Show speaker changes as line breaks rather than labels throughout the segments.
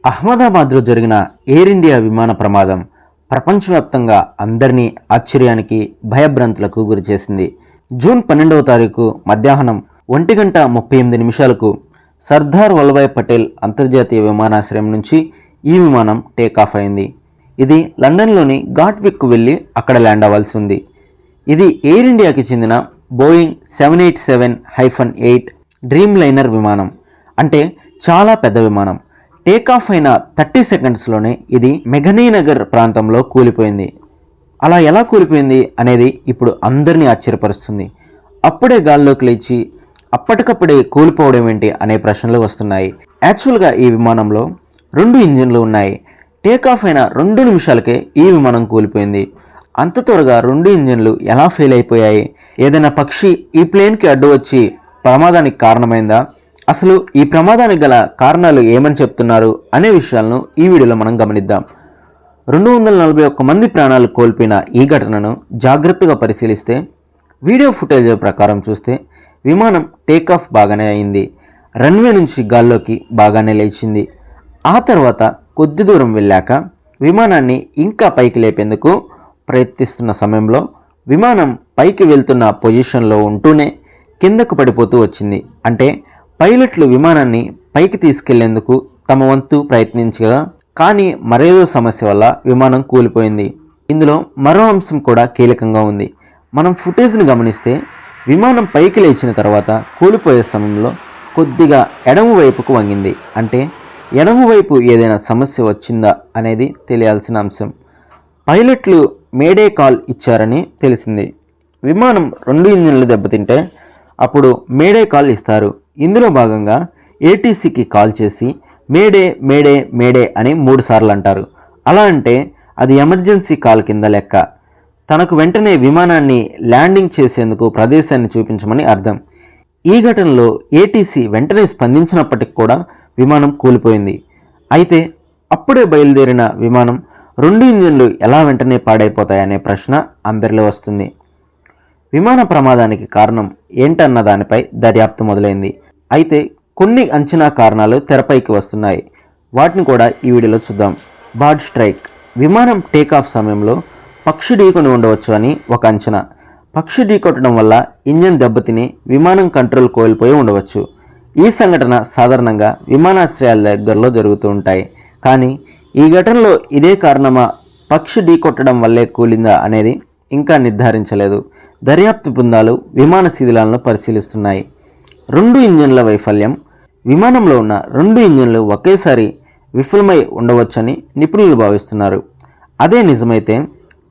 అహ్మదాబాద్లో జరిగిన air India విమాన ప్రమాదం ప్రపంచవ్యాప్తంగా అందరినీ ఆశ్చర్యానికి భయభ్రాంతులకు గురిచేసింది. జూన్ 12వ తారీఖు మధ్యాహ్నం 1:38 సర్దార్ వల్లభాయ్ పటేల్ అంతర్జాతీయ విమానాశ్రయం నుంచి ఈ విమానం టేకాఫ్ అయింది. ఇది లండన్లోని ఘాట్విక్కు వెళ్ళి అక్కడ ల్యాండ్ అవ్వాల్సి ఉంది. ఇది ఎయిర్ ఇండియాకి చెందిన బోయింగ్ 787-8 డ్రీమ్ లైనర్ విమానం. అంటే చాలా పెద్ద విమానం. టేకాఫ్ అయిన 30 సెకండ్స్లోనే ఇది మెఘనీనగర్ ప్రాంతంలో కూలిపోయింది. అలా ఎలా కూలిపోయింది అనేది ఇప్పుడు అందరినీ ఆశ్చర్యపరుస్తుంది. అప్పుడే గాల్లోకి లేచి అప్పటికప్పుడే కూలిపోవడం ఏంటి అనే ప్రశ్నలు వస్తున్నాయి. యాక్చువల్గా ఈ విమానంలో 2 ఇంజిన్లు ఉన్నాయి. టేకాఫ్ అయిన 2 నిమిషాలకే ఈ విమానం కూలిపోయింది. అంత త్వరగా 2 ఇంజిన్లు ఎలా ఫెయిల్ అయిపోయాయి? ఏదైనా పక్షి ఈ ప్లేన్కి అడ్డు వచ్చి ప్రమాదానికి కారణమైందా? అసలు ఈ ప్రమాదానికి గల కారణాలు ఏమని చెప్తున్నారు అనే విషయాలను ఈ వీడియోలో మనం గమనిద్దాం. 241 మంది ప్రాణాలు కోల్పోయిన ఈ ఘటనను జాగ్రత్తగా పరిశీలిస్తే వీడియో ఫుటేజ్ ప్రకారం చూస్తే విమానం టేకాఫ్ బాగానే అయింది. రన్వే నుంచి గాల్లోకి బాగానే లేచింది. ఆ తర్వాత కొద్ది దూరం వెళ్ళాక విమానాన్ని ఇంకా పైకి లేపేందుకు ప్రయత్నిస్తున్న సమయంలో విమానం పైకి వెళ్తున్న పొజిషన్లో ఉంటూనే కిందకు పడిపోతూ వచ్చింది. అంటే పైలట్లు విమానాన్ని పైకి తీసుకెళ్లేందుకు తమ వంతు ప్రయత్నించగా కానీ మరేదో సమస్య వల్ల విమానం కూలిపోయింది. ఇందులో మరో అంశం కూడా కీలకంగా ఉంది. మనం ఫుటేజ్ని గమనిస్తే విమానం పైకి లేచిన తర్వాత కూలిపోయే సమయంలో కొద్దిగా ఎడమ వైపుకు వంగింది. అంటే ఎడమ వైపు ఏదైనా సమస్య వచ్చిందా అనేది తెలియాల్సిన అంశం. పైలట్లు మేడే కాల్ ఇచ్చారని తెలిసింది. విమానం 2 ఇంజిన్లు దెబ్బతింటే అప్పుడు మేడే కాల్ ఇస్తారు. ఇందులో భాగంగా ఏటీసీకి కాల్ చేసి మేడే మేడే మేడే అని 3 సార్లు అంటారు. అలా అంటే అది ఎమర్జెన్సీ కాల్ కింద లెక్క. తనకు వెంటనే విమానాన్ని ల్యాండింగ్ చేసేందుకు ప్రదేశాన్ని చూపించమని అర్థం. ఈ ఘటనలో ఏటీసీ వెంటనే స్పందించినప్పటికి కూడా విమానం కూలిపోయింది. అయితే అప్పుడే బయలుదేరిన విమానం 2 ఇంజిన్లు ఎలా వెంటనే పాడైపోతాయనే ప్రశ్న అందరిలో వస్తుంది. విమాన ప్రమాదానికి కారణం ఏంటన్న దానిపై దర్యాప్తు మొదలైంది. అయితే కొన్ని అంచనా కారణాలు తెరపైకి వస్తున్నాయి. వాటిని కూడా ఈ వీడియోలో చూద్దాం. Bird strike. విమానం టేకాఫ్ సమయంలో పక్షి ఢీకొని ఉండవచ్చు అని ఒక అంచనా. పక్షి ఢీకొట్టడం వల్ల ఇంజన్ దెబ్బతిని విమానం కంట్రోల్ కోల్పోయి ఉండవచ్చు. ఈ సంఘటన సాధారణంగా విమానాశ్రయాల దగ్గరలో జరుగుతూ ఉంటాయి. కానీ ఈ ఘటనలో ఇదే కారణమా, పక్షి ఢీకొట్టడం వల్లే కూలిందా అనేది ఇంకా నిర్ధారించలేదు. దర్యాప్తు బృందాలు విమాన శిథిలాలను పరిశీలిస్తున్నాయి. 2 ఇంజిన్ల వైఫల్యం. విమానంలో ఉన్న 2 ఇంజిన్లు ఒకేసారి విఫలమై ఉండవచ్చని నిపుణులు భావిస్తున్నారు. అదే నిజమైతే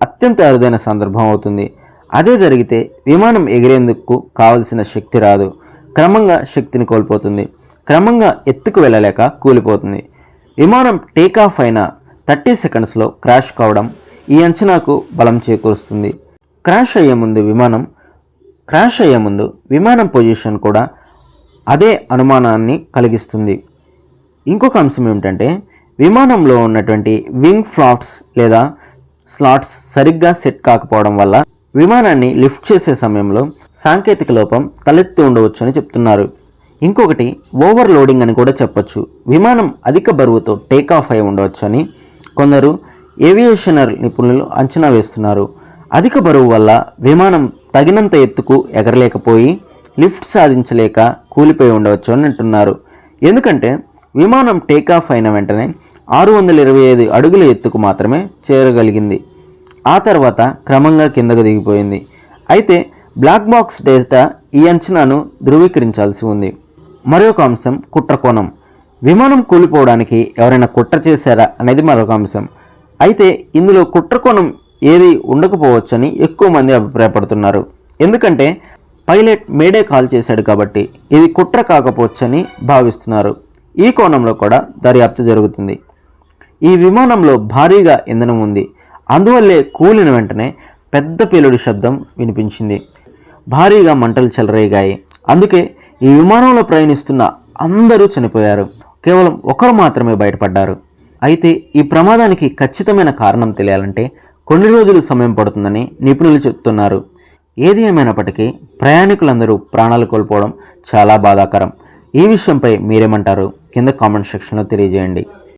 అత్యంత అరుదైన సందర్భం అవుతుంది. అదే జరిగితే విమానం ఎగిరేందుకు కావలసిన శక్తి రాదు. క్రమంగా శక్తిని కోల్పోతుంది. క్రమంగా ఎత్తుకు వెళ్ళలేక కూలిపోతుంది. విమానం టేకాఫ్ అయిన 30 సెకండ్స్లో క్రాష్ కావడం ఈ అంచనాకు బలం చేకూరుస్తుంది. క్రాష్ అయ్యే ముందు విమానం పొజిషన్ కూడా అదే అనుమానాన్ని కలిగిస్తుంది. ఇంకొక అంశం ఏమిటంటే విమానంలో ఉన్నటువంటి వింగ్ ఫ్లాప్స్ లేదా స్లాట్స్ సరిగ్గా సెట్ కాకపోవడం వల్ల విమానాన్ని లిఫ్ట్ చేసే సమయంలో సాంకేతిక లోపం తలెత్తి ఉండవచ్చు అని చెప్తున్నారు. ఇంకొకటి ఓవర్లోడింగ్ అని కూడా చెప్పొచ్చు. విమానం అధిక బరువుతో టేకాఫ్ అయి ఉండవచ్చు అని కొందరు ఏవియేషనర్ నిపుణులు అంచనా వేస్తున్నారు. అధిక బరువు వల్ల విమానం తగినంత ఎత్తుకు ఎగరలేకపోయి లిఫ్ట్ సాధించలేక కూలిపోయి ఉండవచ్చు అని అంటున్నారు. ఎందుకంటే విమానం టేకాఫ్ అయిన వెంటనే 625 అడుగుల ఎత్తుకు మాత్రమే చేరగలిగింది. ఆ తర్వాత క్రమంగా కిందకు దిగిపోయింది. అయితే బ్లాక్ బాక్స్ డేటా ఈ అంచనాను ధృవీకరించాల్సి ఉంది. మరొక అంశం కుట్రకోణం. విమానం కూలిపోవడానికి ఎవరైనా కుట్ర చేశారా అనేది మరొక అంశం. అయితే ఇందులో కుట్రకోణం ఏది ఉండకపోవచ్చని ఎక్కువ మంది అభిప్రాయపడుతున్నారు. ఎందుకంటే పైలట్ మేడే కాల్ చేశాడు కాబట్టి ఇది కుట్ర కాకపోవచ్చని భావిస్తున్నారు. ఈ కోణంలో కూడా దర్యాప్తు జరుగుతుంది. ఈ విమానంలో భారీగా ఇంధనం ఉంది. అందువల్లే కూలిన వెంటనే పెద్ద పేలుడు శబ్దం వినిపించింది. భారీగా మంటలు చెలరేగాయి. అందుకే ఈ విమానంలో ప్రయాణిస్తున్న అందరూ చనిపోయారు. కేవలం ఒకరు మాత్రమే బయటపడ్డారు. అయితే ఈ ప్రమాదానికి ఖచ్చితమైన కారణం తెలియాలంటే కొన్ని రోజులు సమయం పడుతుందని నిపుణులు చెప్తున్నారు. ఏది ఏమైనప్పటికీ ప్రయాణికులందరూ ప్రాణాలు కోల్పోవడం చాలా బాధాకరం. ఈ విషయంపై మీరేమంటారు? కింద కామెంట్ సెక్షన్లో తెలియజేయండి.